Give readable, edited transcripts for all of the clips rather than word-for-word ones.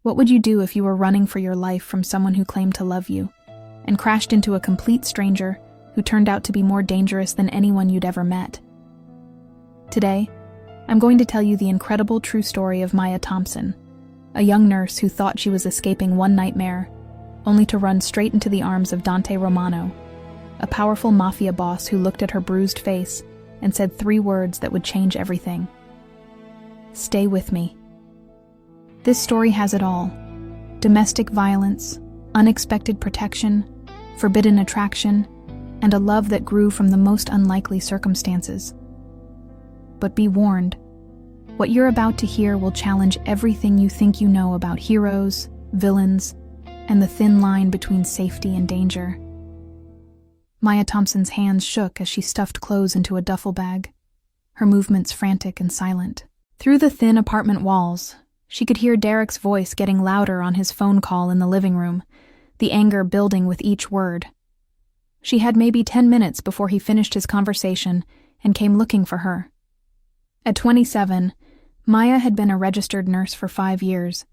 What would you do if you were running for your life from someone who claimed to love you, and crashed into a complete stranger who turned out to be more dangerous than anyone you'd ever met? Today, I'm going to tell you the incredible true story of Maya Thompson, a young nurse who thought she was escaping one nightmare, only to run straight into the arms of Dante Romano, a powerful mafia boss who looked at her bruised face and said 3 words that would change everything. Stay with me. This story has it all: domestic violence, unexpected protection, forbidden attraction, and a love that grew from the most unlikely circumstances. But be warned, what you're about to hear will challenge everything you think you know about heroes, villains, and the thin line between safety and danger. Maya Thompson's hands shook as she stuffed clothes into a duffel bag, her movements frantic and silent. Through the thin apartment walls, she could hear Derek's voice getting louder on his phone call in the living room, the anger building with each word. She had maybe 10 minutes before he finished his conversation and came looking for her. At 27, Maya had been a registered nurse for 5 years,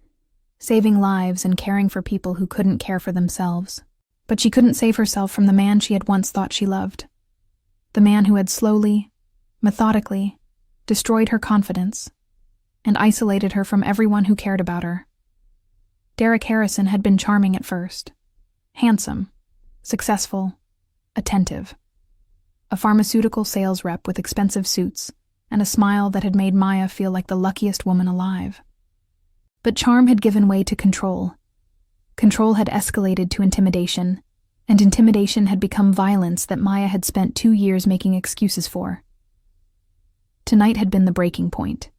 saving lives and caring for people who couldn't care for themselves. But she couldn't save herself from the man she had once thought she loved. The man who had slowly, methodically, destroyed her confidence and isolated her from everyone who cared about her. Derek Harrison had been charming at first, handsome, successful, attentive. A pharmaceutical sales rep with expensive suits and a smile that had made Maya feel like the luckiest woman alive. But charm had given way to control. Control had escalated to intimidation, and intimidation had become violence that Maya had spent 2 years making excuses for. Tonight had been the breaking point.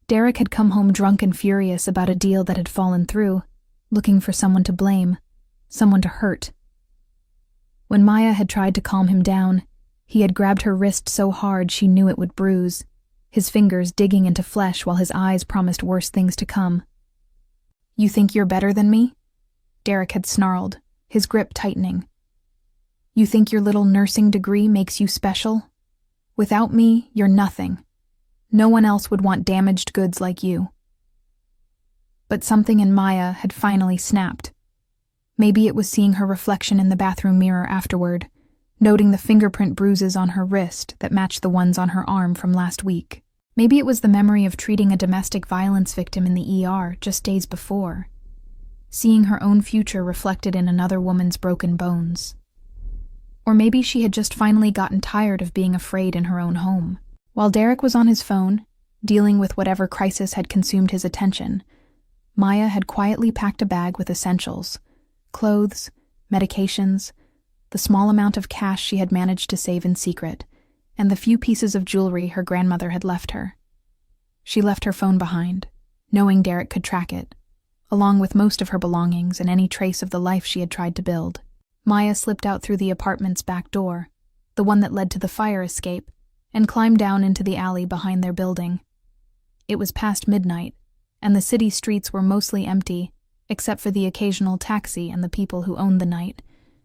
Derek had come home drunk and furious about a deal that had fallen through, looking for someone to blame, someone to hurt. When Maya had tried to calm him down, he had grabbed her wrist so hard she knew it would bruise, his fingers digging into flesh while his eyes promised worse things to come. "You think you're better than me?" Derek had snarled, his grip tightening. "You think your little nursing degree makes you special? Without me, you're nothing. No one else would want damaged goods like you." But something in Maya had finally snapped. Maybe it was seeing her reflection in the bathroom mirror afterward, noting the fingerprint bruises on her wrist that matched the ones on her arm from last week. Maybe it was the memory of treating a domestic violence victim in the ER just days before, seeing her own future reflected in another woman's broken bones. Or maybe she had just finally gotten tired of being afraid in her own home. While Derek was on his phone, dealing with whatever crisis had consumed his attention, Maya had quietly packed a bag with essentials: clothes, medications, the small amount of cash she had managed to save in secret, and the few pieces of jewelry her grandmother had left her. She left her phone behind, knowing Derek could track it, along with most of her belongings and any trace of the life she had tried to build. Maya slipped out through the apartment's back door, the one that led to the fire escape, and climbed down into the alley behind their building. It was past midnight, and the city streets were mostly empty, except for the occasional taxi and the people who owned the night,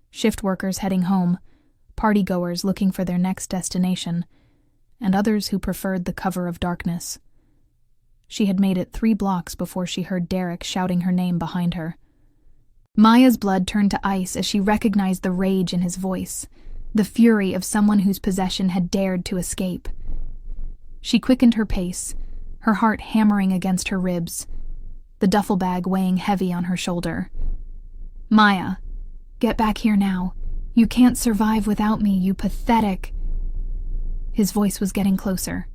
shift workers heading home, partygoers looking for their next destination, and others who preferred the cover of darkness. She had made it 3 blocks before she heard Derek shouting her name behind her. Maya's blood turned to ice as she recognized the rage in his voice, the fury of someone whose possession had dared to escape. She quickened her pace, her heart hammering against her ribs, the duffel bag weighing heavy on her shoulder. "Maya, get back here now. You can't survive without me, you pathetic..." His voice was getting closer.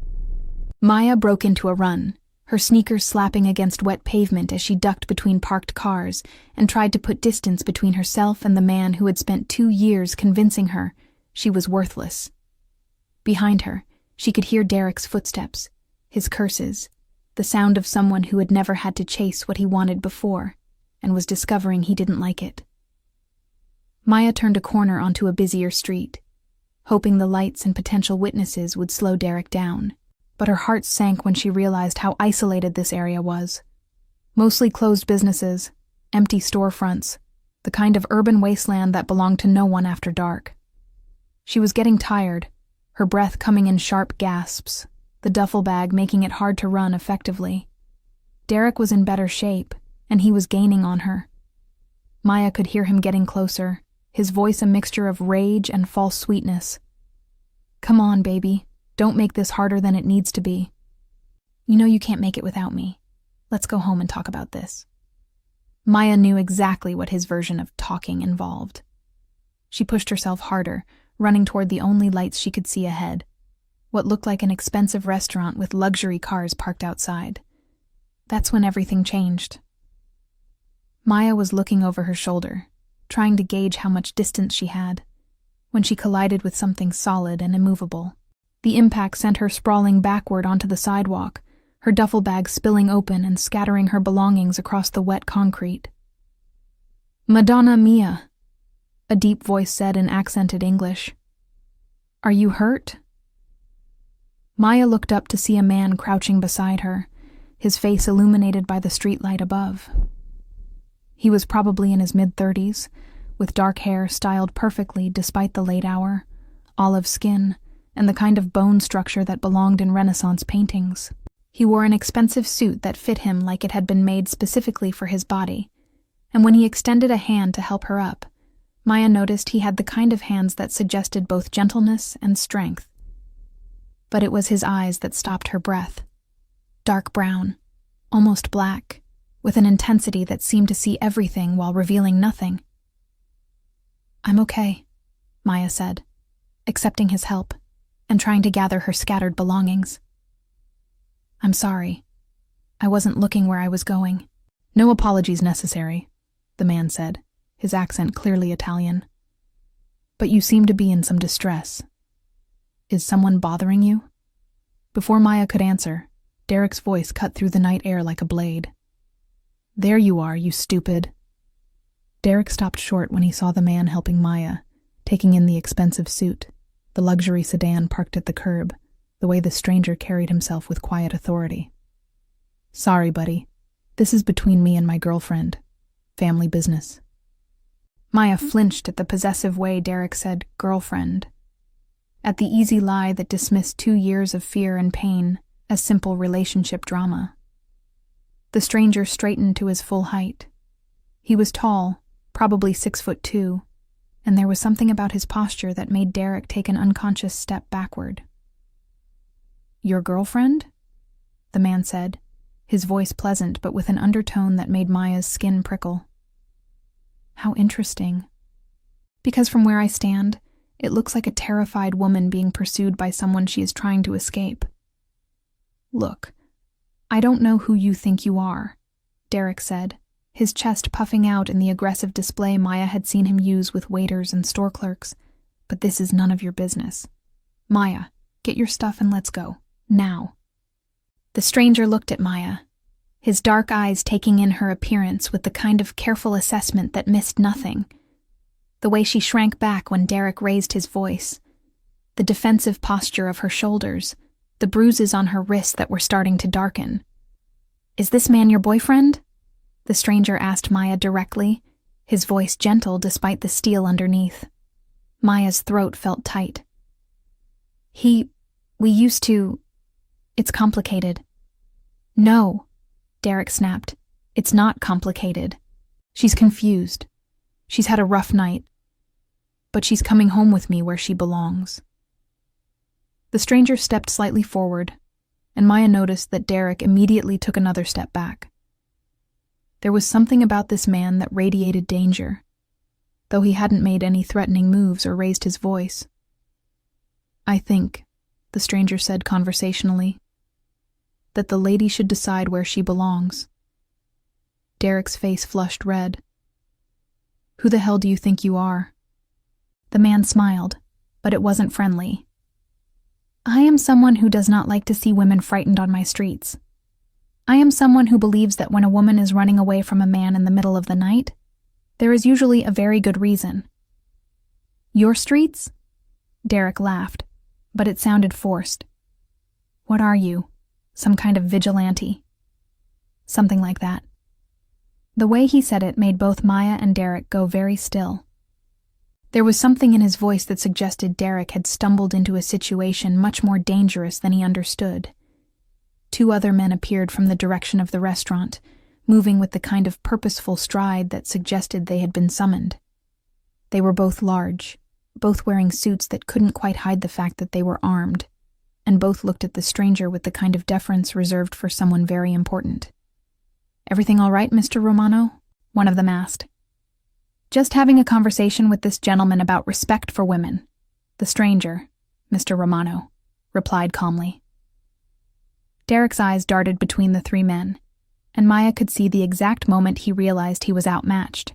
Maya broke into a run, her sneakers slapping against wet pavement as she ducked between parked cars and tried to put distance between herself and the man who had spent 2 years convincing her she was worthless. Behind her, she could hear Derek's footsteps, his curses, the sound of someone who had never had to chase what he wanted before and was discovering he didn't like it. Maya turned a corner onto a busier street, hoping the lights and potential witnesses would slow Derek down. But her heart sank when she realized how isolated this area was. Mostly closed businesses, empty storefronts, the kind of urban wasteland that belonged to no one after dark. She was getting tired, her breath coming in sharp gasps, the duffel bag making it hard to run effectively. Derek was in better shape, and he was gaining on her. Maya could hear him getting closer, his voice a mixture of rage and false sweetness. "Come on, baby. Don't make this harder than it needs to be. You know you can't make it without me. Let's go home and talk about this." Maya knew exactly what his version of talking involved. She pushed herself harder, running toward the only lights she could see ahead, what looked like an expensive restaurant with luxury cars parked outside. That's when everything changed. Maya was looking over her shoulder, trying to gauge how much distance she had, when she collided with something solid and immovable. The impact sent her sprawling backward onto the sidewalk, her duffel bag spilling open and scattering her belongings across the wet concrete. "Madonna mia," a deep voice said in accented English. "Are you hurt?" Maya looked up to see a man crouching beside her, his face illuminated by the streetlight above. He was probably in his mid-30s, with dark hair styled perfectly despite the late hour, olive skin, and the kind of bone structure that belonged in Renaissance paintings. He wore an expensive suit that fit him like it had been made specifically for his body, and when he extended a hand to help her up, Maya noticed he had the kind of hands that suggested both gentleness and strength. But it was his eyes that stopped her breath. Dark brown, almost black, with an intensity that seemed to see everything while revealing nothing. "I'm okay," Maya said, accepting his help and trying to gather her scattered belongings. "I'm sorry. I wasn't looking where I was going." "No apologies necessary," the man said, his accent clearly Italian. "But you seem to be in some distress. Is someone bothering you?" Before Maya could answer, Derek's voice cut through the night air like a blade. "There you are, you stupid." Derek stopped short when he saw the man helping Maya, taking in the expensive suit, the luxury sedan parked at the curb, the way the stranger carried himself with quiet authority. "Sorry, buddy. This is between me and my girlfriend. Family business." Maya flinched at the possessive way Derek said girlfriend, at the easy lie that dismissed 2 years of fear and pain as simple relationship drama. The stranger straightened to his full height. He was tall, probably 6'2", and there was something about his posture that made Derek take an unconscious step backward. "Your girlfriend?" the man said, his voice pleasant but with an undertone that made Maya's skin prickle. "How interesting. Because from where I stand, it looks like a terrified woman being pursued by someone she is trying to escape." "Look, I don't know who you think you are," Derek said, his chest puffing out in the aggressive display Maya had seen him use with waiters and store clerks, "but this is none of your business. Maya, get your stuff and let's go. Now." The stranger looked at Maya, his dark eyes taking in her appearance with the kind of careful assessment that missed nothing. The way she shrank back when Derek raised his voice, the defensive posture of her shoulders, the bruises on her wrists that were starting to darken. "Is this man your boyfriend?" the stranger asked Maya directly, his voice gentle despite the steel underneath. Maya's throat felt tight. We used to... It's complicated." "No," Derek snapped. "It's not complicated. She's confused. She's had a rough night. But she's coming home with me where she belongs." The stranger stepped slightly forward, and Maya noticed that Derek immediately took another step back. There was something about this man that radiated danger, though he hadn't made any threatening moves or raised his voice. "I think," the stranger said conversationally, "that the lady should decide where she belongs." Derek's face flushed red. "Who the hell do you think you are?" The man smiled, but it wasn't friendly. "I am someone who does not like to see women frightened on my streets. I am someone who believes that when a woman is running away from a man in the middle of the night, there is usually a very good reason." "Your streets?" Derek laughed, but it sounded forced. "What are you? Some kind of vigilante?" "Something like that." The way he said it made both Maya and Derek go very still. There was something in his voice that suggested Derek had stumbled into a situation much more dangerous than he understood. 2 other men appeared from the direction of the restaurant, moving with the kind of purposeful stride that suggested they had been summoned. They were both large, both wearing suits that couldn't quite hide the fact that they were armed, and both looked at the stranger with the kind of deference reserved for someone very important. "Everything all right, Mr. Romano?" one of them asked. "Just having a conversation with this gentleman about respect for women. The stranger, Mr. Romano," replied calmly. Derek's eyes darted between the three men, and Maya could see the exact moment he realized he was outmatched.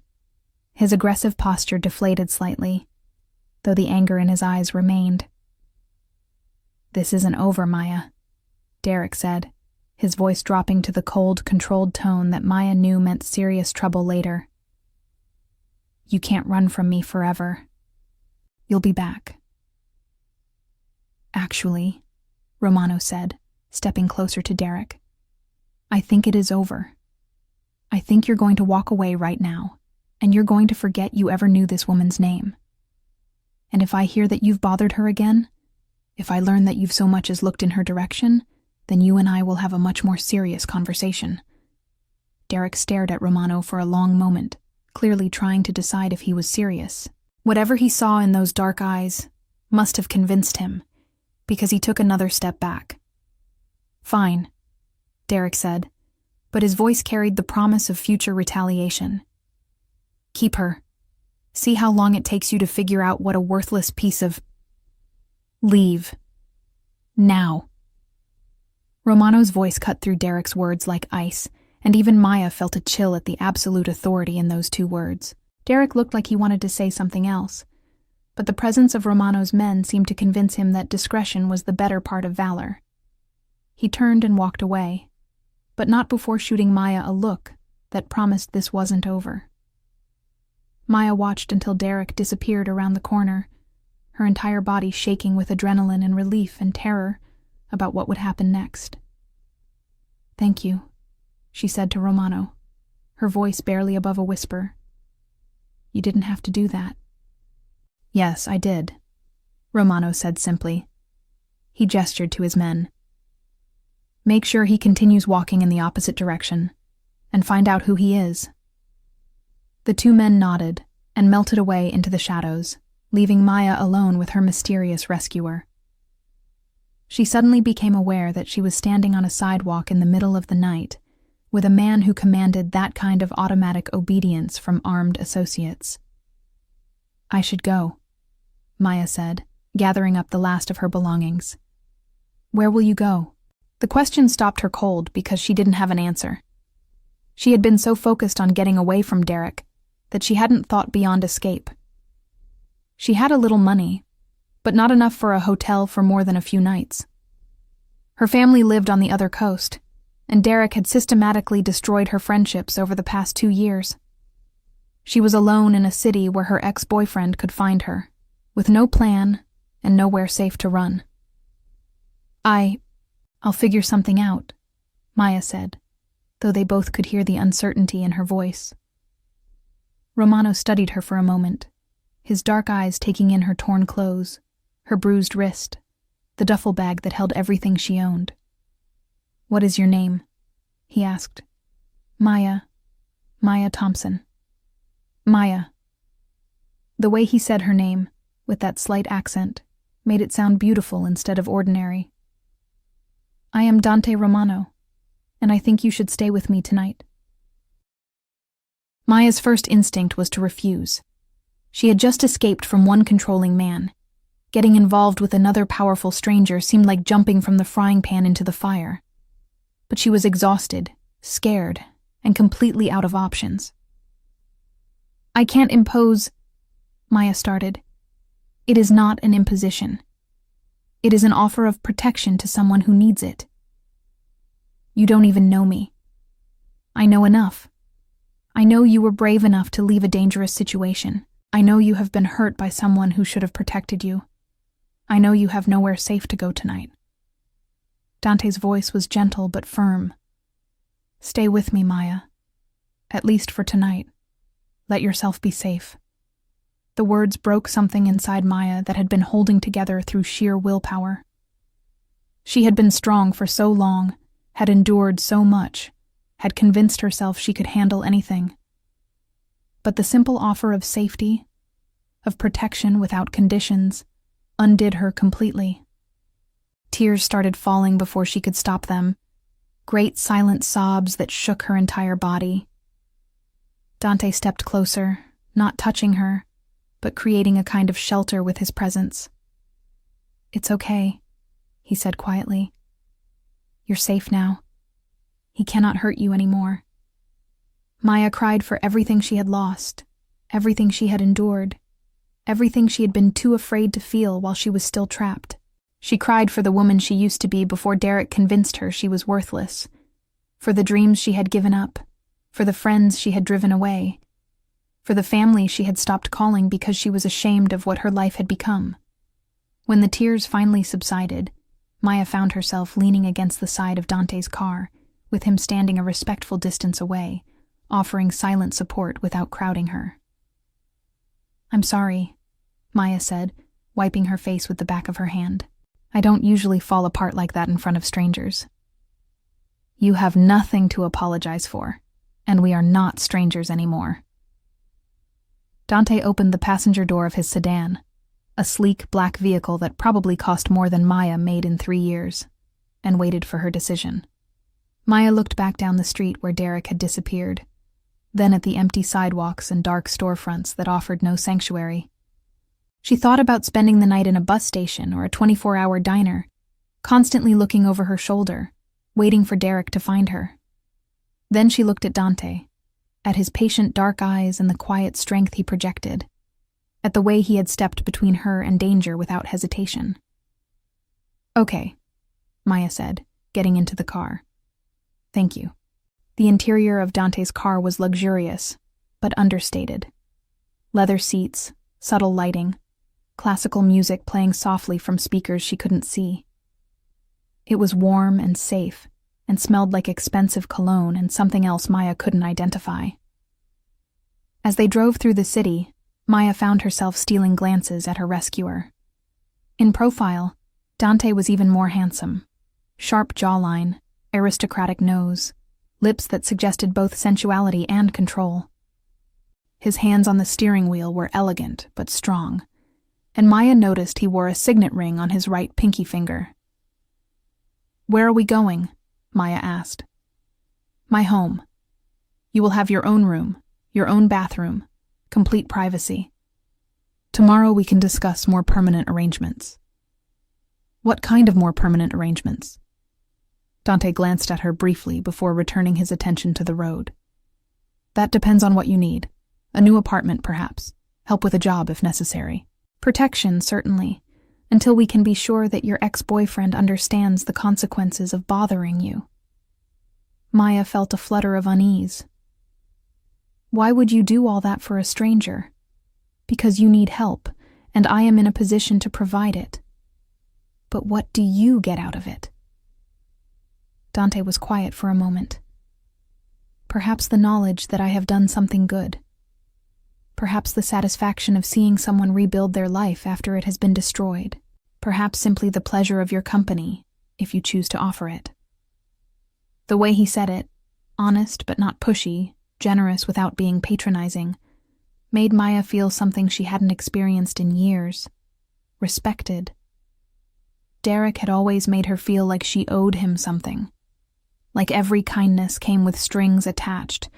His aggressive posture deflated slightly, though the anger in his eyes remained. "This isn't over, Maya," Derek said, his voice dropping to the cold, controlled tone that Maya knew meant serious trouble later. "You can't run from me forever. You'll be back." "Actually," Romano said, stepping closer to Derek, "I think it is over. I think you're going to walk away right now, and you're going to forget you ever knew this woman's name. And if I hear that you've bothered her again, if I learn that you've so much as looked in her direction, then you and I will have a much more serious conversation." Derek stared at Romano for a long moment, clearly trying to decide if he was serious. Whatever he saw in those dark eyes must have convinced him, because he took another step back. "Fine," Derek said, but his voice carried the promise of future retaliation. "Keep her. See how long it takes you to figure out what a worthless piece of... Leave. Now." Romano's voice cut through Derek's words like ice, and even Maya felt a chill at the absolute authority in those two words. Derek looked like he wanted to say something else, but the presence of Romano's men seemed to convince him that discretion was the better part of valor. He turned and walked away, but not before shooting Maya a look that promised this wasn't over. Maya watched until Derek disappeared around the corner, her entire body shaking with adrenaline and relief and terror about what would happen next. "Thank you," she said to Romano, her voice barely above a whisper. "You didn't have to do that." "Yes, I did," Romano said simply. He gestured to his men. "Make sure he continues walking in the opposite direction, and find out who he is." The two men nodded and melted away into the shadows, leaving Maya alone with her mysterious rescuer. She suddenly became aware that she was standing on a sidewalk in the middle of the night, with a man who commanded that kind of automatic obedience from armed associates. "I should go," Maya said, gathering up the last of her belongings. "Where will you go?" The question stopped her cold because she didn't have an answer. She had been so focused on getting away from Derek that she hadn't thought beyond escape. She had a little money, but not enough for a hotel for more than a few nights. Her family lived on the other coast, and Derek had systematically destroyed her friendships over the past 2 years. She was alone in a city where her ex-boyfriend could find her, with no plan and nowhere safe to run. I'll figure something out," Maya said, though they both could hear the uncertainty in her voice. Romano studied her for a moment, his dark eyes taking in her torn clothes, her bruised wrist, the duffel bag that held everything she owned. "What is your name?" he asked. Maya Thompson." "Maya." The way he said her name, with that slight accent, made it sound beautiful instead of ordinary. "I am Dante Romano, and I think you should stay with me tonight." Maya's first instinct was to refuse. She had just escaped from one controlling man. Getting involved with another powerful stranger seemed like jumping from the frying pan into the fire. But she was exhausted, scared, and completely out of options. "I can't impose," Maya started. "It is not an imposition. It is an offer of protection to someone who needs it. You don't even know me. I know enough. I know you were brave enough to leave a dangerous situation. I know you have been hurt by someone who should have protected you. I know you have nowhere safe to go tonight." Dante's voice was gentle but firm. "Stay with me, Maya. At least for tonight. Let yourself be safe." The words broke something inside Maya that had been holding together through sheer willpower. She had been strong for so long, had endured so much, had convinced herself she could handle anything. But the simple offer of safety, of protection without conditions, undid her completely. Tears started falling before she could stop them, great silent sobs that shook her entire body. Dante stepped closer, not touching her, but creating a kind of shelter with his presence. "It's okay," he said quietly. "You're safe now. He cannot hurt you anymore." Maya cried for everything she had lost, everything she had endured, everything she had been too afraid to feel while she was still trapped. She cried for the woman she used to be before Derek convinced her she was worthless, for the dreams she had given up, for the friends she had driven away, for the family she had stopped calling because she was ashamed of what her life had become. When the tears finally subsided, Maya found herself leaning against the side of Dante's car, with him standing a respectful distance away, offering silent support without crowding her. "I'm sorry," Maya said, wiping her face with the back of her hand. "I don't usually fall apart like that in front of strangers." "You have nothing to apologize for, and we are not strangers anymore." Dante opened the passenger door of his sedan, a sleek black vehicle that probably cost more than Maya made in 3 years, and waited for her decision. Maya looked back down the street where Derek had disappeared, then at the empty sidewalks and dark storefronts that offered no sanctuary. She thought about spending the night in a bus station or a 24-hour diner, constantly looking over her shoulder, waiting for Derek to find her. Then she looked at Dante, at his patient dark eyes and the quiet strength he projected, at the way he had stepped between her and danger without hesitation. "Okay," Maya said, getting into the car. "Thank you." The interior of Dante's car was luxurious, but understated. Leather seats, subtle lighting, classical music playing softly from speakers she couldn't see. It was warm and safe, and smelled like expensive cologne and something else Maya couldn't identify. As they drove through the city, Maya found herself stealing glances at her rescuer. In profile, Dante was even more handsome. Sharp jawline, aristocratic nose, lips that suggested both sensuality and control. His hands on the steering wheel were elegant but strong, and Maya noticed he wore a signet ring on his right pinky finger. "Where are we going?" Maya asked. "My home. You will have your own room, your own bathroom, complete privacy. Tomorrow we can discuss more permanent arrangements." "What kind of more permanent arrangements?" Dante glanced at her briefly before returning his attention to the road. "That depends on what you need. A new apartment, perhaps. Help with a job if necessary. Protection, certainly, until we can be sure that your ex-boyfriend understands the consequences of bothering you." Maya felt a flutter of unease. "Why would you do all that for a stranger?" "Because you need help, and I am in a position to provide it." "But what do you get out of it?" Dante was quiet for a moment. "Perhaps the knowledge that I have done something good. Perhaps the satisfaction of seeing someone rebuild their life after it has been destroyed. Perhaps simply the pleasure of your company, if you choose to offer it." The way he said it, honest but not pushy, generous without being patronizing, made Maya feel something she hadn't experienced in years. Respected. Derek had always made her feel like she owed him something. Like every kindness came with strings attached,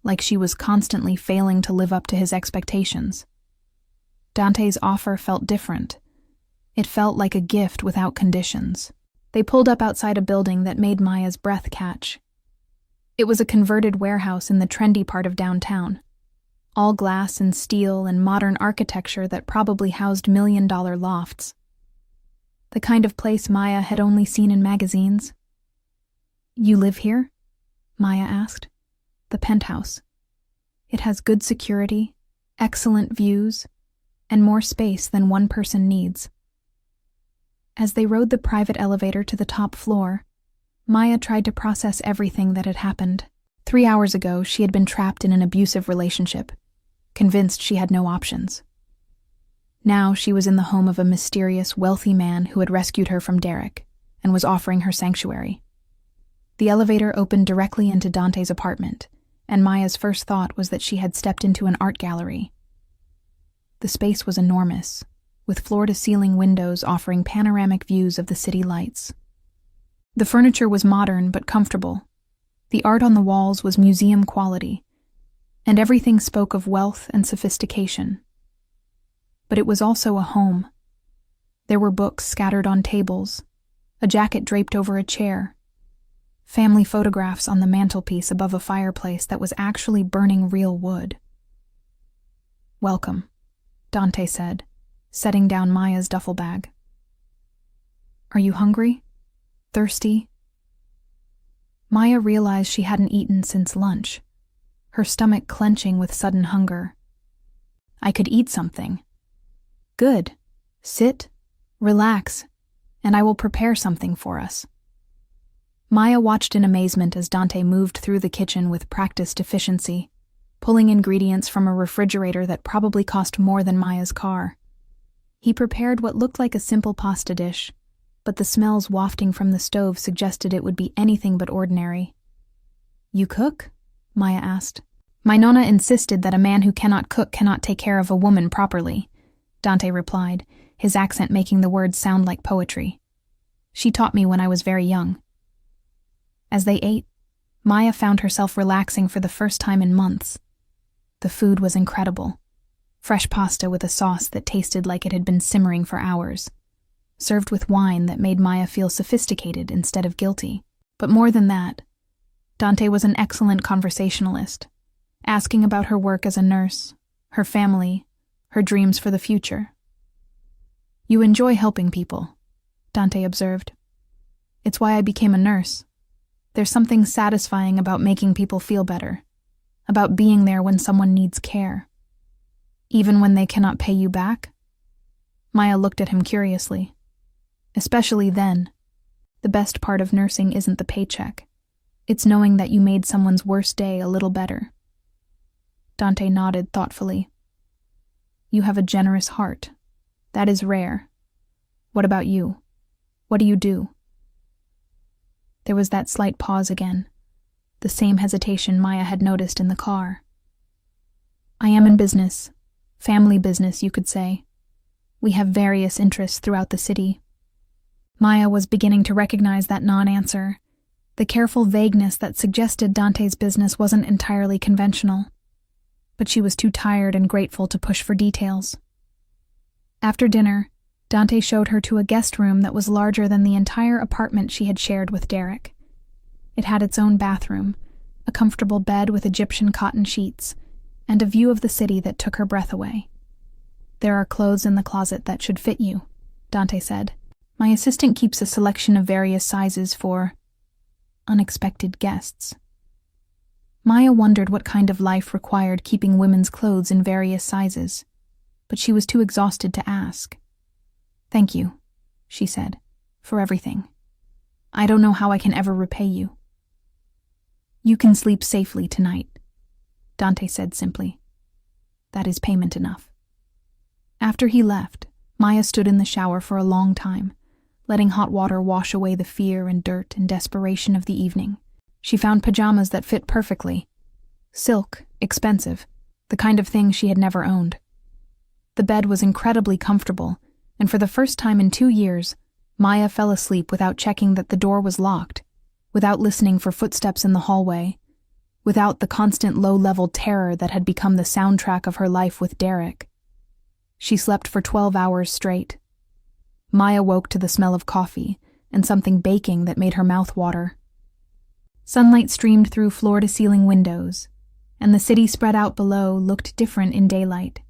like she was constantly failing to live up to his expectations. Dante's offer felt different. It felt like a gift without conditions. They pulled up outside a building that made Maya's breath catch. It was a converted warehouse in the trendy part of downtown. All glass and steel and modern architecture that probably housed million-dollar lofts. The kind of place Maya had only seen in magazines. "You live here?" Maya asked. "The penthouse. It has good security, excellent views, and more space than one person needs." As they rode the private elevator to the top floor, Maya tried to process everything that had happened. 3 hours ago, she had been trapped in an abusive relationship, convinced she had no options. Now she was in the home of a mysterious, wealthy man who had rescued her from Derek and was offering her sanctuary. The elevator opened directly into Dante's apartment, and Maya's first thought was that she had stepped into an art gallery. The space was enormous, with floor-to-ceiling windows offering panoramic views of the city lights. The furniture was modern but comfortable. The art on the walls was museum quality, and everything spoke of wealth and sophistication. But it was also a home. There were books scattered on tables, a jacket draped over a chair, family photographs on the mantelpiece above a fireplace that was actually burning real wood. "Welcome," Dante said, setting down Maya's duffel bag. "Are you hungry? Thirsty?" Maya realized she hadn't eaten since lunch, her stomach clenching with sudden hunger. "I could eat something." "Good. Sit, relax, and I will prepare something for us." Maya watched in amazement as Dante moved through the kitchen with practiced efficiency, pulling ingredients from a refrigerator that probably cost more than Maya's car. He prepared what looked like a simple pasta dish, but the smells wafting from the stove suggested it would be anything but ordinary. "You cook?" Maya asked. "My nonna insisted that a man who cannot cook cannot take care of a woman properly," Dante replied, his accent making the words sound like poetry. "She taught me when I was very young." As they ate, Maya found herself relaxing for the first time in months. The food was incredible. Fresh pasta with a sauce that tasted like it had been simmering for hours, served with wine that made Maya feel sophisticated instead of guilty. But more than that, Dante was an excellent conversationalist, asking about her work as a nurse, her family, her dreams for the future. "You enjoy helping people," Dante observed. "It's why I became a nurse. There's something satisfying about making people feel better, about being there when someone needs care. Even when they cannot pay you back?" Maya looked at him curiously. "Especially then. The best part of nursing isn't the paycheck. It's knowing that you made someone's worst day a little better." Dante nodded thoughtfully. "You have a generous heart. That is rare. What about you? What do you do?" There was that slight pause again, the same hesitation Maya had noticed in the car. "I am in business. Family business, you could say. We have various interests throughout the city." Maya was beginning to recognize that non-answer, the careful vagueness that suggested Dante's business wasn't entirely conventional. But she was too tired and grateful to push for details. After dinner, Dante showed her to a guest room that was larger than the entire apartment she had shared with Derek. It had its own bathroom, a comfortable bed with Egyptian cotton sheets, and a view of the city that took her breath away. "There are clothes in the closet that should fit you," Dante said. "My assistant keeps a selection of various sizes for unexpected guests." Maya wondered what kind of life required keeping women's clothes in various sizes, but she was too exhausted to ask. "Thank you," she said, "for everything. I don't know how I can ever repay you." "You can sleep safely tonight," Dante said simply. "That is payment enough." After he left, Maya stood in the shower for a long time, letting hot water wash away the fear and dirt and desperation of the evening. She found pajamas that fit perfectly. Silk, expensive, the kind of thing she had never owned. The bed was incredibly comfortable, and for the first time in 2 years, Maya fell asleep without checking that the door was locked, without listening for footsteps in the hallway, without the constant low-level terror that had become the soundtrack of her life with Derek. She slept for 12 hours straight. Maya woke to the smell of coffee and something baking that made her mouth water. Sunlight streamed through floor-to-ceiling windows, and the city spread out below looked different in daylight,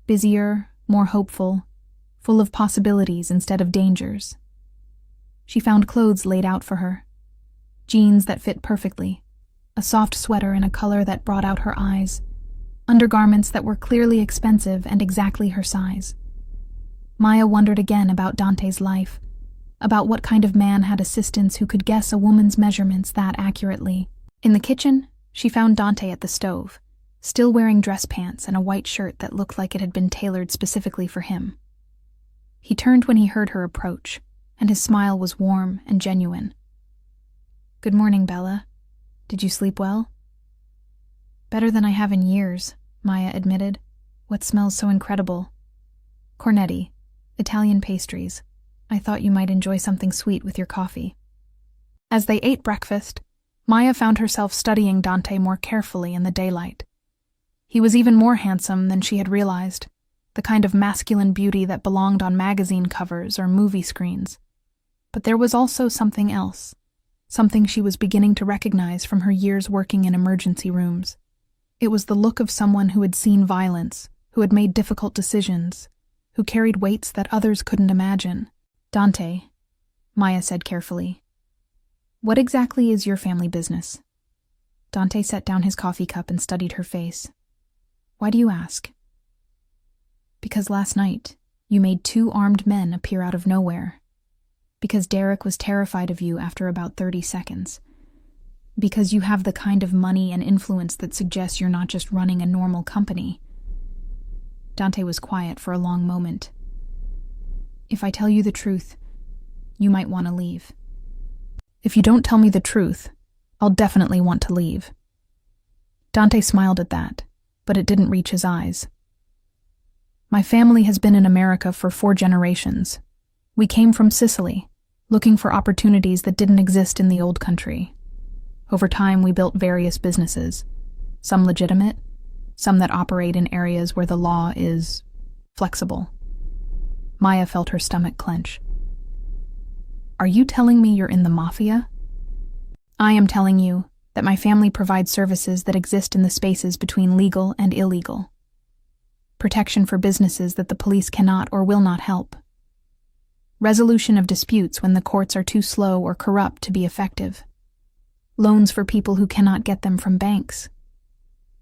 busier, more hopeful, full of possibilities instead of dangers. She found clothes laid out for her, jeans that fit perfectly, a soft sweater in a color that brought out her eyes, undergarments that were clearly expensive and exactly her size. Maya wondered again about Dante's life, about what kind of man had assistants who could guess a woman's measurements that accurately. In the kitchen, she found Dante at the stove, still wearing dress pants and a white shirt that looked like it had been tailored specifically for him. He turned when he heard her approach, and his smile was warm and genuine. Good morning, Bella. Did you sleep well? Better than I have in years, Maya admitted. What smells so incredible? Cornetti, Italian pastries. I thought you might enjoy something sweet with your coffee. As they ate breakfast, Maya found herself studying Dante more carefully in the daylight. He was even more handsome than she had realized, the kind of masculine beauty that belonged on magazine covers or movie screens. But there was also something else, something she was beginning to recognize from her years working in emergency rooms. It was the look of someone who had seen violence, who had made difficult decisions, who carried weights that others couldn't imagine. Dante, Maya said carefully, what exactly is your family business? Dante set down his coffee cup and studied her face. Why do you ask? Because last night, you made 2 armed men appear out of nowhere. Because Derek was terrified of you after about 30 seconds. Because you have the kind of money and influence that suggests you're not just running a normal company. Dante was quiet for a long moment. If I tell you the truth, you might want to leave. If you don't tell me the truth, I'll definitely want to leave. Dante smiled at that, but it didn't reach his eyes. My family has been in America for 4 generations. We came from Sicily, looking for opportunities that didn't exist in the old country. Over time, we built various businesses, some legitimate, some that operate in areas where the law is flexible. Maya felt her stomach clench. Are you telling me you're in the Mafia? I am telling you that my family provides services that exist in the spaces between legal and illegal. Protection for businesses that the police cannot or will not help. Resolution of disputes when the courts are too slow or corrupt to be effective. Loans for people who cannot get them from banks.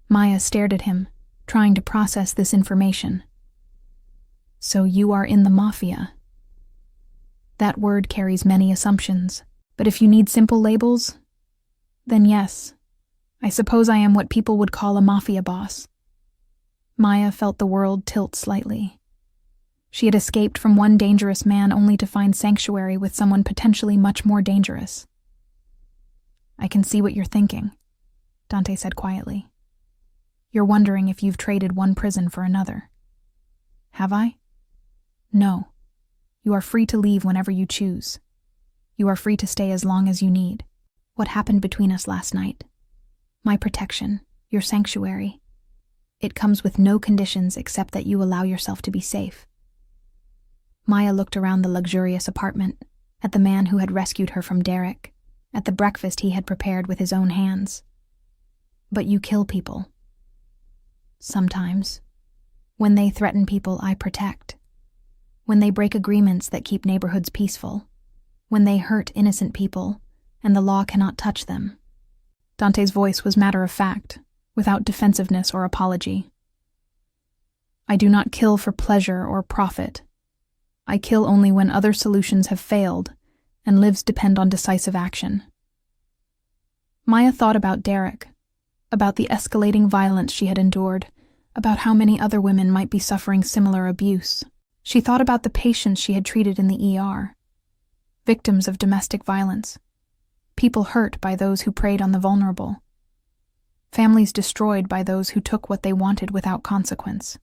Maya stared at him, trying to process this information. So you are in the Mafia. That word carries many assumptions, but if you need simple labels, then yes, I suppose I am what people would call a mafia boss. Maya felt the world tilt slightly. She had escaped from one dangerous man only to find sanctuary with someone potentially much more dangerous. I can see what you're thinking, Dante said quietly. You're wondering if you've traded one prison for another. Have I? No. You are free to leave whenever you choose. You are free to stay as long as you need. What happened between us last night? My protection, your sanctuary. It comes with no conditions except that you allow yourself to be safe. Maya looked around the luxurious apartment, at the man who had rescued her from Derek, at the breakfast he had prepared with his own hands. But you kill people. Sometimes. When they threaten people I protect. When they break agreements that keep neighborhoods peaceful. When they hurt innocent people, and the law cannot touch them. Dante's voice was matter-of-fact, without defensiveness or apology. I do not kill for pleasure or profit. I kill only when other solutions have failed, and lives depend on decisive action. Maya thought about Derek, about the escalating violence she had endured, about how many other women might be suffering similar abuse. She thought about the patients she had treated in the ER, victims of domestic violence, people hurt by those who preyed on the vulnerable, families destroyed by those who took what they wanted without consequence.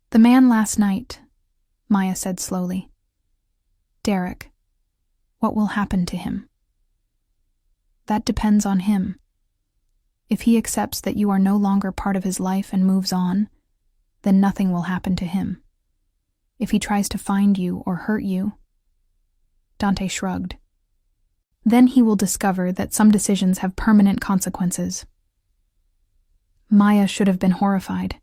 The man last night, Maya said slowly. Derek, what will happen to him? That depends on him. If he accepts that you are no longer part of his life and moves on, then nothing will happen to him. If he tries to find you or hurt you, Dante shrugged. Then he will discover that some decisions have permanent consequences. Maya should have been horrified.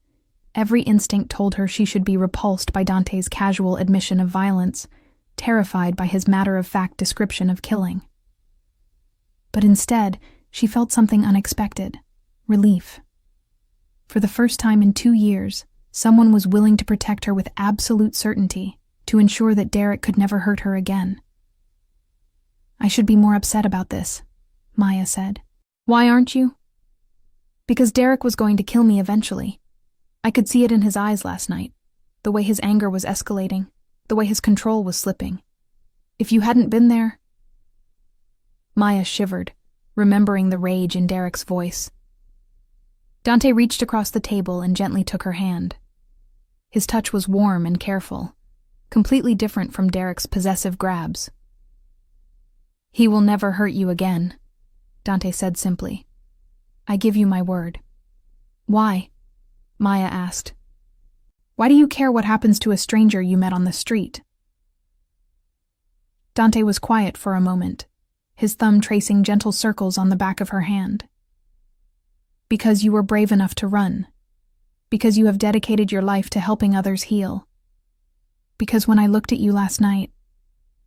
Every instinct told her she should be repulsed by Dante's casual admission of violence, terrified by his matter-of-fact description of killing. But instead, she felt something unexpected, relief. For the first time in 2 years, someone was willing to protect her with absolute certainty, to ensure that Derek could never hurt her again. I should be more upset about this, Maya said. Why aren't you? Because Derek was going to kill me eventually. I could see it in his eyes last night, the way his anger was escalating, the way his control was slipping. If you hadn't been there... Maya shivered, remembering the rage in Derek's voice. Dante reached across the table and gently took her hand. His touch was warm and careful, completely different from Derek's possessive grabs. "He will never hurt you again," Dante said simply. "I give you my word." "Why?" Maya asked. "Why do you care what happens to a stranger you met on the street?" Dante was quiet for a moment, his thumb tracing gentle circles on the back of her hand. "Because you were brave enough to run. Because you have dedicated your life to helping others heal. Because when I looked at you last night,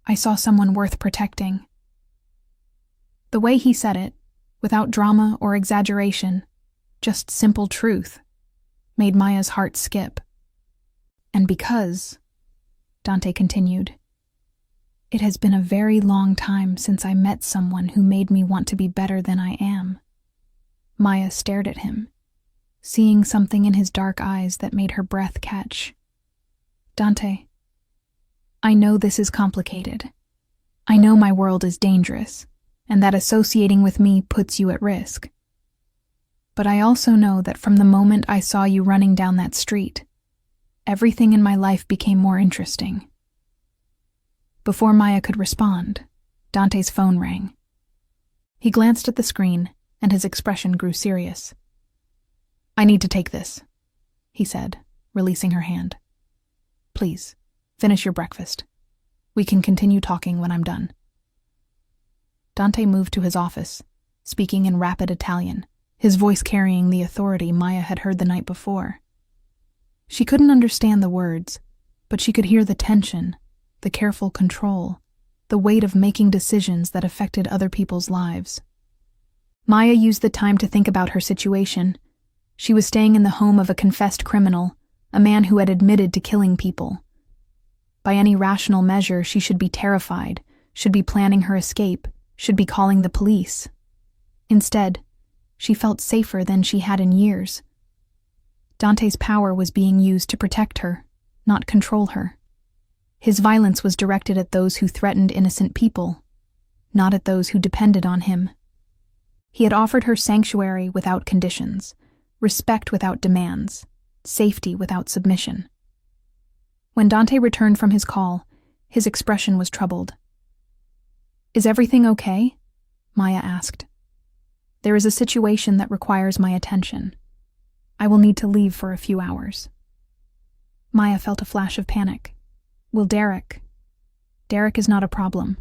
I saw someone worth protecting." The way he said it, without drama or exaggeration, just simple truth, made Maya's heart skip. "And because," Dante continued, "it has been a very long time since I met someone who made me want to be better than I am." Maya stared at him, seeing something in his dark eyes that made her breath catch. "Dante, I know this is complicated. I know my world is dangerous, and that associating with me puts you at risk. But I also know that from the moment I saw you running down that street, everything in my life became more interesting." Before Maya could respond, Dante's phone rang. He glanced at the screen, and his expression grew serious. "I need to take this," he said, releasing her hand. "Please, finish your breakfast. We can continue talking when I'm done." Dante moved to his office, speaking in rapid Italian, his voice carrying the authority Maya had heard the night before. She couldn't understand the words, but she could hear the tension, the careful control, the weight of making decisions that affected other people's lives. Maya used the time to think about her situation. She was staying in the home of a confessed criminal, a man who had admitted to killing people. By any rational measure, she should be terrified, should be planning her escape, should be calling the police. Instead, she felt safer than she had in years. Dante's power was being used to protect her, not control her. His violence was directed at those who threatened innocent people, not at those who depended on him. He had offered her sanctuary without conditions, respect without demands, safety without submission. When Dante returned from his call, his expression was troubled. "Is everything okay?" Maya asked. "There is a situation that requires my attention. I will need to leave for a few hours." Maya felt a flash of panic. "Will Derek?" "Derek is not a problem.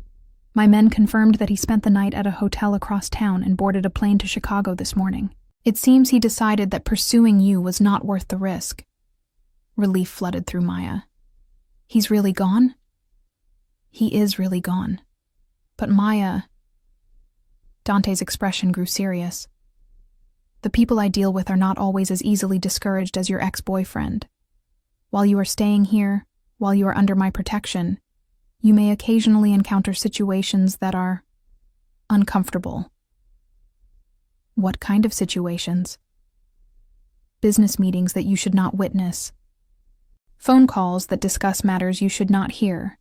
My men confirmed that he spent the night at a hotel across town and boarded a plane to Chicago this morning. It seems he decided that pursuing you was not worth the risk." Relief flooded through Maya. "He's really gone?" "He is really gone. But Maya..." Dante's expression grew serious. "The people I deal with are not always as easily discouraged as your ex-boyfriend. While you are staying here, while you are under my protection, you may occasionally encounter situations that are uncomfortable." "What kind of situations?" "Business meetings that you should not witness. Phone calls that discuss matters you should not hear.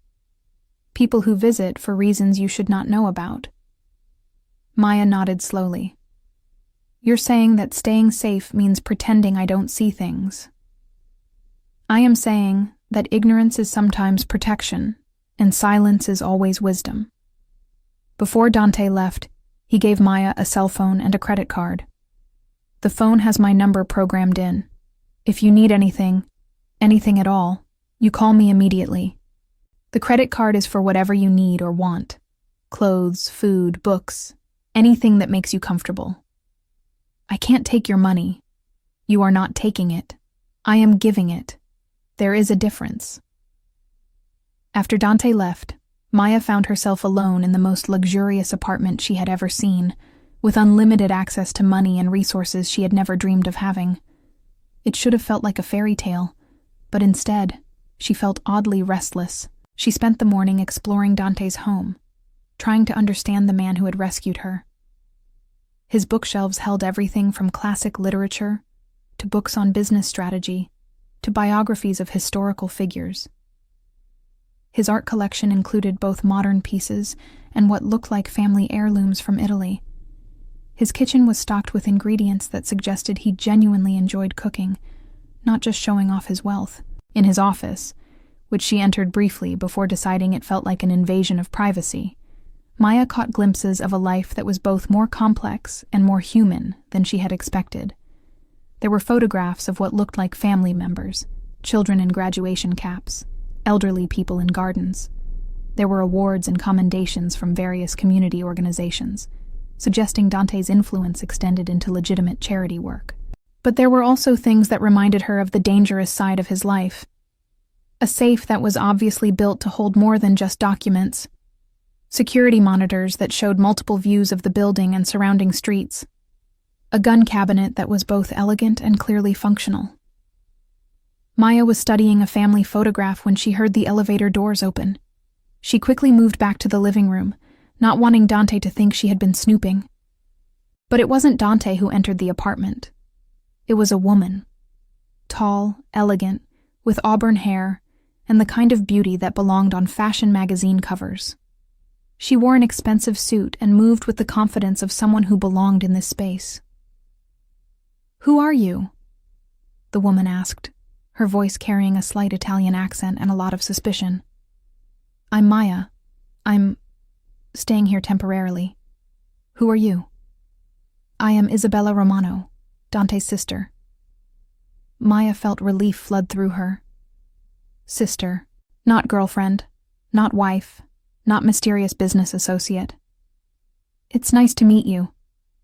People who visit for reasons you should not know about." Maya nodded slowly. "You're saying that staying safe means pretending I don't see things." "I am saying that ignorance is sometimes protection, and silence is always wisdom." Before Dante left, he gave Maya a cell phone and a credit card. "The phone has my number programmed in. If you need anything at all, you call me immediately. The credit card is for whatever you need or want. Clothes, food, books, anything that makes you comfortable. I can't take your money. You are not taking it. I am giving it. There is a difference." After Dante left, Maya found herself alone in the most luxurious apartment she had ever seen, with unlimited access to money and resources she had never dreamed of having. It should have felt like a fairy tale, but instead, she felt oddly restless. She spent the morning exploring Dante's home, trying to understand the man who had rescued her. His bookshelves held everything from classic literature to books on business strategy to biographies of historical figures. His art collection included both modern pieces and what looked like family heirlooms from Italy. His kitchen was stocked with ingredients that suggested he genuinely enjoyed cooking, not just showing off his wealth. In his office, which she entered briefly before deciding it felt like an invasion of privacy, Maya caught glimpses of a life that was both more complex and more human than she had expected. There were photographs of what looked like family members, children in graduation caps, elderly people in gardens. There were awards and commendations from various community organizations, suggesting Dante's influence extended into legitimate charity work. But there were also things that reminded her of the dangerous side of his life. A safe that was obviously built to hold more than just documents. Security monitors that showed multiple views of the building and surrounding streets. A gun cabinet that was both elegant and clearly functional. Maya was studying a family photograph when she heard the elevator doors open. She quickly moved back to the living room, not wanting Dante to think she had been snooping. But it wasn't Dante who entered the apartment. It was a woman. Tall, elegant, with auburn hair, and the kind of beauty that belonged on fashion magazine covers. She wore an expensive suit and moved with the confidence of someone who belonged in this space. "Who are you?" the woman asked, her voice carrying a slight Italian accent and a lot of suspicion. "I'm Maya. I'm staying here temporarily. Who are you?" "I am Isabella Romano, Dante's sister." Maya felt relief flood through her. Sister, not girlfriend, not wife, not mysterious business associate. "It's nice to meet you,"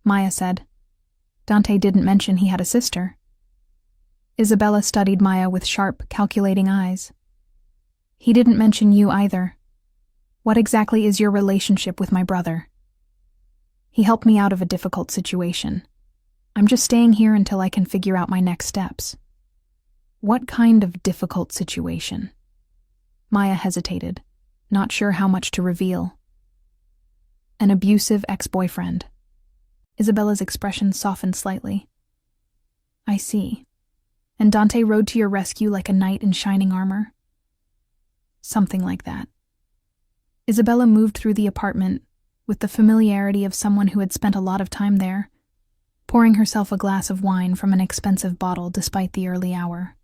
Maya said. Dante didn't mention he had a sister. Isabella studied Maya with sharp, calculating eyes. "He didn't mention you either. What exactly is your relationship with my brother?" "He helped me out of a difficult situation. I'm just staying here until I can figure out my next steps." "What kind of difficult situation?" Maya hesitated, not sure how much to reveal. "An abusive ex-boyfriend." Isabella's expression softened slightly. "I see. And Dante rode to your rescue like a knight in shining armor?" "Something like that." Isabella moved through the apartment with the familiarity of someone who had spent a lot of time there, pouring herself a glass of wine from an expensive bottle despite the early hour.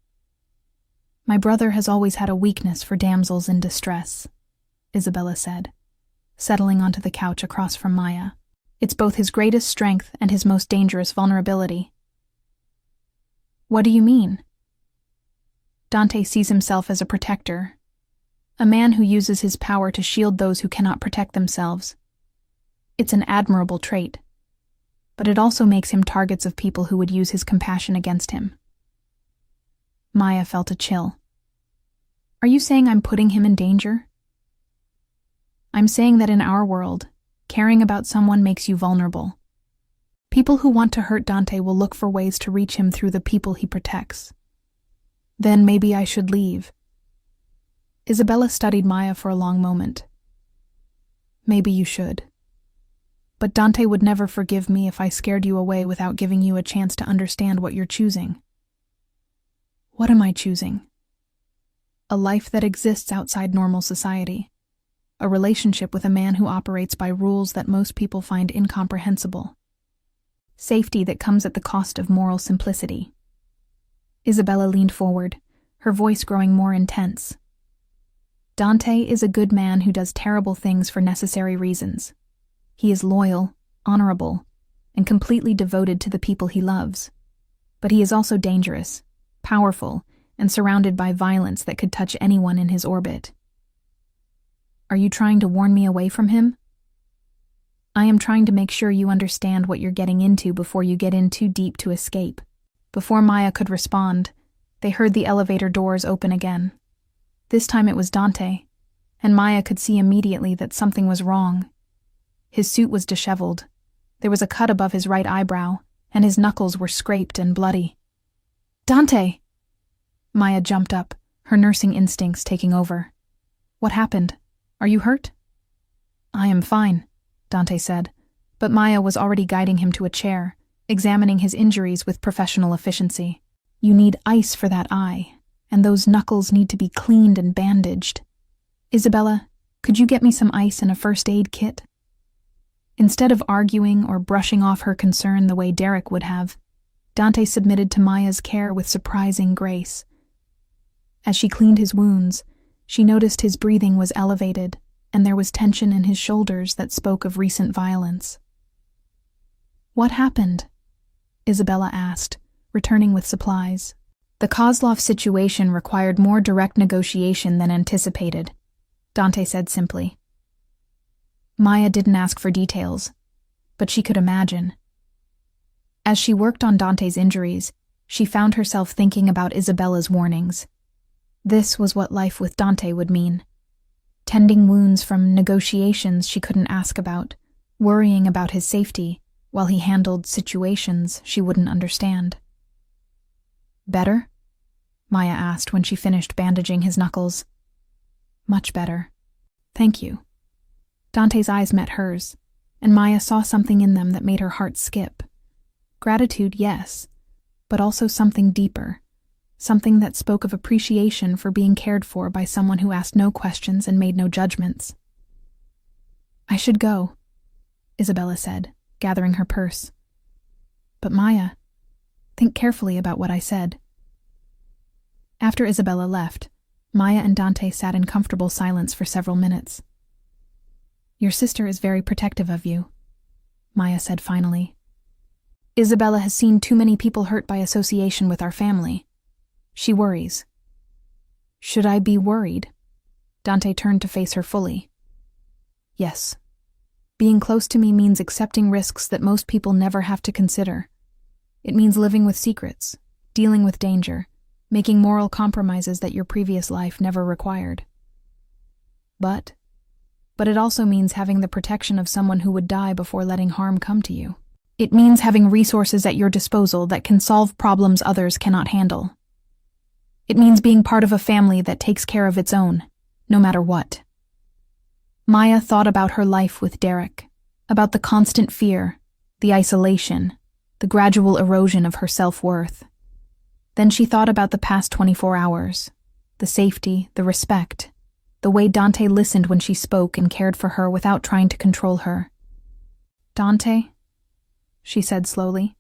"My brother has always had a weakness for damsels in distress," Isabella said, settling onto the couch across from Maya. "It's both his greatest strength and his most dangerous vulnerability." "What do you mean?" "Dante sees himself as a protector, a man who uses his power to shield those who cannot protect themselves. It's an admirable trait, but it also makes him targets of people who would use his compassion against him." Maya felt a chill. "Are you saying I'm putting him in danger?" "I'm saying that in our world, caring about someone makes you vulnerable. People who want to hurt Dante will look for ways to reach him through the people he protects. Then maybe I should leave." Isabella studied Maya for a long moment. "Maybe you should. But Dante would never forgive me if I scared you away without giving you a chance to understand what you're choosing." "What am I choosing?" "A life that exists outside normal society. A relationship with a man who operates by rules that most people find incomprehensible. Safety that comes at the cost of moral simplicity." Isabella leaned forward, her voice growing more intense. "Dante is a good man who does terrible things for necessary reasons. He is loyal, honorable, and completely devoted to the people he loves. But he is also dangerous, powerful, and surrounded by violence that could touch anyone in his orbit." "Are you trying to warn me away from him?" "I am trying to make sure you understand what you're getting into before you get in too deep to escape." Before Maya could respond, they heard the elevator doors open again. This time it was Dante, and Maya could see immediately that something was wrong. His suit was disheveled. There was a cut above his right eyebrow, and his knuckles were scraped and bloody. "Dante!" Maya jumped up, her nursing instincts taking over. "What happened? Are you hurt?" "I am fine," Dante said, but Maya was already guiding him to a chair, examining his injuries with professional efficiency. "You need ice for that eye, and those knuckles need to be cleaned and bandaged." Isabella, could you get me some ice and a first aid kit? Instead of arguing or brushing off her concern the way Derek would have, Dante submitted to Maya's care with surprising grace. As she cleaned his wounds, she noticed his breathing was elevated, and there was tension in his shoulders that spoke of recent violence. "What happened?" Isabella asked, returning with supplies. The Kozlov situation required more direct negotiation than anticipated, Dante said simply. Maya didn't ask for details, but she could imagine. As she worked on Dante's injuries, she found herself thinking about Isabella's warnings. This was what life with Dante would mean. Tending wounds from negotiations she couldn't ask about, worrying about his safety while he handled situations she wouldn't understand. "Better?" Maya asked when she finished bandaging his knuckles. "Much better. Thank you." Dante's eyes met hers, and Maya saw something in them that made her heart skip. Gratitude, yes, but also something deeper, something that spoke of appreciation for being cared for by someone who asked no questions and made no judgments. "I should go," Isabella said, gathering her purse. "But Maya, think carefully about what I said." After Isabella left, Maya and Dante sat in comfortable silence for several minutes. "Your sister is very protective of you," Maya said finally. "Isabella has seen too many people hurt by association with our family. She worries." "Should I be worried?" Dante turned to face her fully. "Yes. Being close to me means accepting risks that most people never have to consider. It means living with secrets, dealing with danger, making moral compromises that your previous life never required. But it also means having the protection of someone who would die before letting harm come to you. It means having resources at your disposal that can solve problems others cannot handle. It means being part of a family that takes care of its own, no matter what." Maya thought about her life with Derek, about the constant fear, the isolation, the gradual erosion of her self-worth. Then she thought about the past 24 hours, the safety, the respect, the way Dante listened when she spoke and cared for her without trying to control her. "Dante," she said slowly,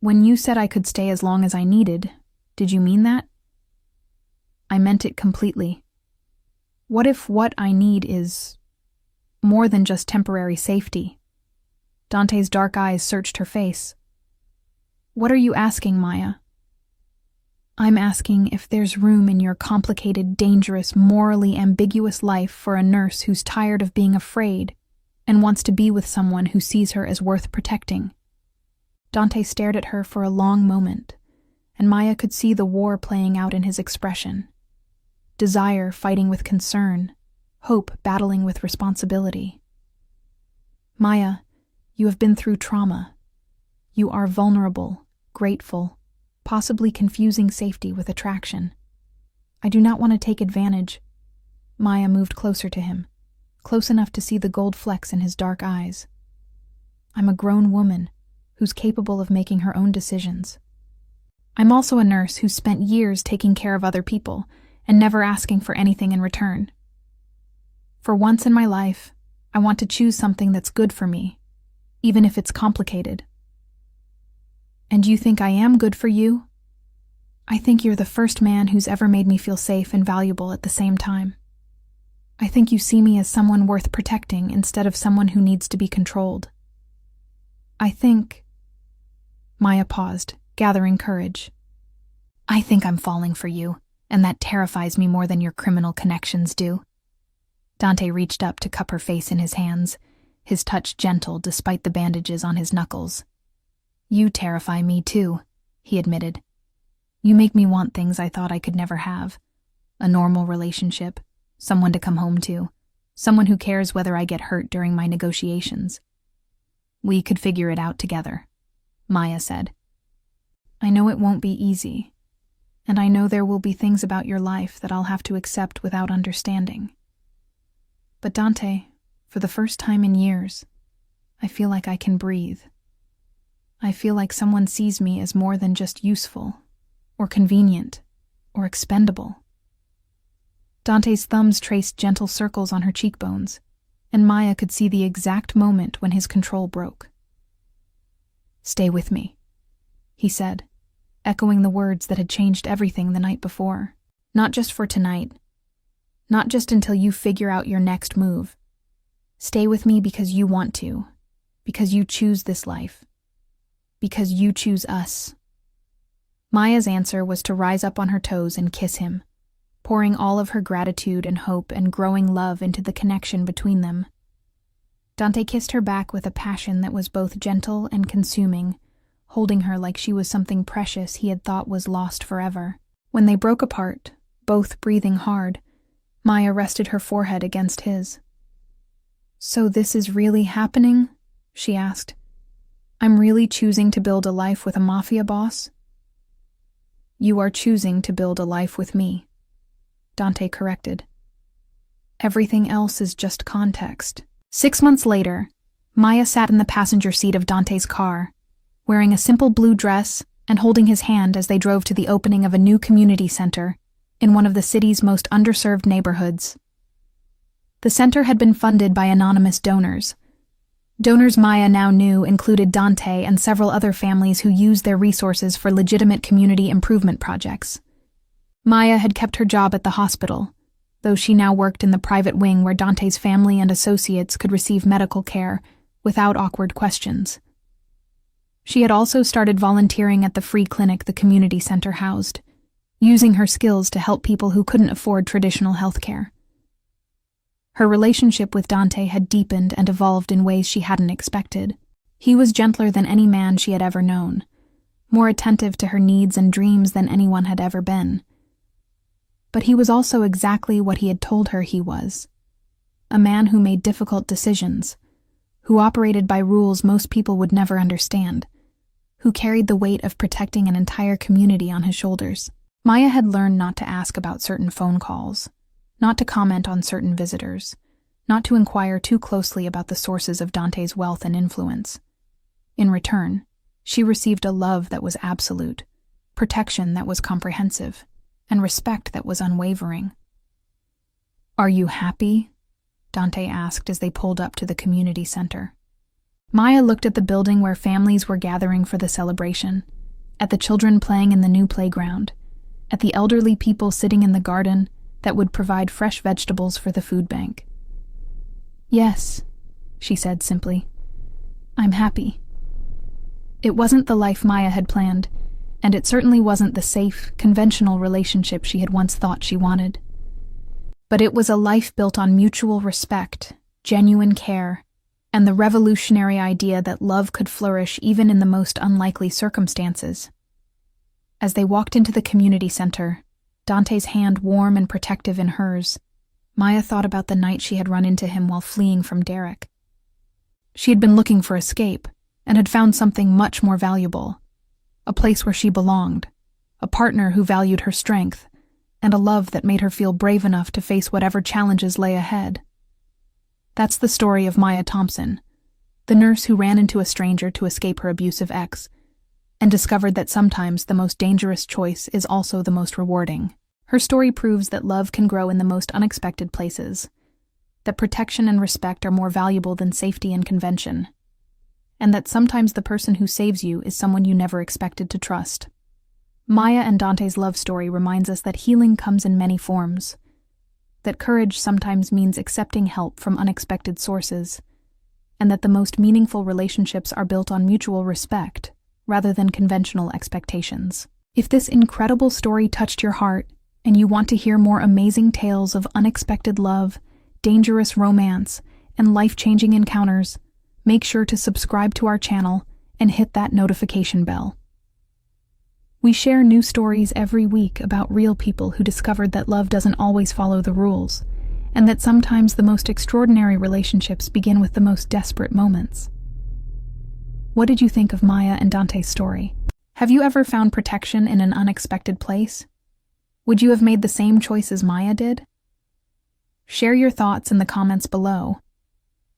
"when you said I could stay as long as I needed, did you mean that?" "I meant it completely. What if what I need is more than just temporary safety?" Dante's dark eyes searched her face. "What are you asking, Maya?" "I'm asking if there's room in your complicated, dangerous, morally ambiguous life for a nurse who's tired of being afraid and wants to be with someone who sees her as worth protecting." Dante stared at her for a long moment, and Maya could see the war playing out in his expression. Desire fighting with concern, hope battling with responsibility. "Maya, you have been through trauma. You are vulnerable, grateful, possibly confusing safety with attraction. I do not want to take advantage." Maya moved closer to him, close enough to see the gold flecks in his dark eyes. "I'm a grown woman who's capable of making her own decisions. I'm also a nurse who's spent years taking care of other people and never asking for anything in return. For once in my life, I want to choose something that's good for me, even if it's complicated." "And you think I am good for you?" "I think you're the first man who's ever made me feel safe and valuable at the same time. I think you see me as someone worth protecting instead of someone who needs to be controlled. I think—" Maya paused, gathering courage. "I think I'm falling for you, and that terrifies me more than your criminal connections do." Dante reached up to cup her face in his hands, his touch gentle despite the bandages on his knuckles. "You terrify me too," he admitted. "You make me want things I thought I could never have. A normal relationship, someone to come home to, someone who cares whether I get hurt during my negotiations." "We could figure it out together," Maya said. "I know it won't be easy, and I know there will be things about your life that I'll have to accept without understanding. But Dante, for the first time in years, I feel like I can breathe. I feel like someone sees me as more than just useful, or convenient, or expendable." Dante's thumbs traced gentle circles on her cheekbones, and Maya could see the exact moment when his control broke. "Stay with me," he said, echoing the words that had changed everything the night before. "Not just for tonight. Not just until you figure out your next move. Stay with me because you want to, because you choose this life, because you choose us." Maya's answer was to rise up on her toes and kiss him, pouring all of her gratitude and hope and growing love into the connection between them. Dante kissed her back with a passion that was both gentle and consuming, holding her like she was something precious he had thought was lost forever. When they broke apart, both breathing hard, Maya rested her forehead against his. "So this is really happening?" she asked. "I'm really choosing to build a life with a mafia boss?" "You are choosing to build a life with me," Dante corrected. "Everything else is just context." 6 months later, Maya sat in the passenger seat of Dante's car, wearing a simple blue dress and holding his hand as they drove to the opening of a new community center in one of the city's most underserved neighborhoods. The center had been funded by anonymous donors. Donors Maya now knew included Dante and several other families who used their resources for legitimate community improvement projects. Maya had kept her job at the hospital, though she now worked in the private wing where Dante's family and associates could receive medical care without awkward questions. She had also started volunteering at the free clinic the community center housed, using her skills to help people who couldn't afford traditional health care. Her relationship with Dante had deepened and evolved in ways she hadn't expected. He was gentler than any man she had ever known, more attentive to her needs and dreams than anyone had ever been. But he was also exactly what he had told her he was, a man who made difficult decisions, who operated by rules most people would never understand, who carried the weight of protecting an entire community on his shoulders. Maya had learned not to ask about certain phone calls, not to comment on certain visitors, not to inquire too closely about the sources of Dante's wealth and influence. In return, she received a love that was absolute, protection that was comprehensive, and respect that was unwavering. "Are you happy?" Dante asked as they pulled up to the community center. Maya looked at the building where families were gathering for the celebration, at the children playing in the new playground, at the elderly people sitting in the garden that would provide fresh vegetables for the food bank. "Yes," she said simply. "I'm happy." It wasn't the life Maya had planned, and it certainly wasn't the safe, conventional relationship she had once thought she wanted. But it was a life built on mutual respect, genuine care, and the revolutionary idea that love could flourish even in the most unlikely circumstances. As they walked into the community center, Dante's hand warm and protective in hers, Maya thought about the night she had run into him while fleeing from Derek. She had been looking for escape, and had found something much more valuable, a place where she belonged, a partner who valued her strength, and a love that made her feel brave enough to face whatever challenges lay ahead. That's the story of Maya Thompson, the nurse who ran into a stranger to escape her abusive ex, and discovered that sometimes the most dangerous choice is also the most rewarding. Her story proves that love can grow in the most unexpected places, that protection and respect are more valuable than safety and convention, and that sometimes the person who saves you is someone you never expected to trust. Maya and Dante's love story reminds us that healing comes in many forms, that courage sometimes means accepting help from unexpected sources, and that the most meaningful relationships are built on mutual respect rather than conventional expectations. If this incredible story touched your heart, and you want to hear more amazing tales of unexpected love, dangerous romance, and life-changing encounters, make sure to subscribe to our channel and hit that notification bell. We share new stories every week about real people who discovered that love doesn't always follow the rules, and that sometimes the most extraordinary relationships begin with the most desperate moments. What did you think of Maya and Dante's story? Have you ever found protection in an unexpected place? Would you have made the same choice as Maya did? Share your thoughts in the comments below.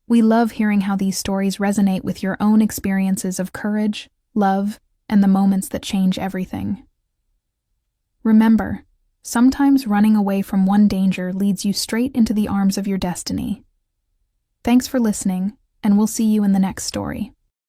We love hearing how these stories resonate with your own experiences of courage, love, and the moments that change everything. Remember, sometimes running away from one danger leads you straight into the arms of your destiny. Thanks for listening, and we'll see you in the next story.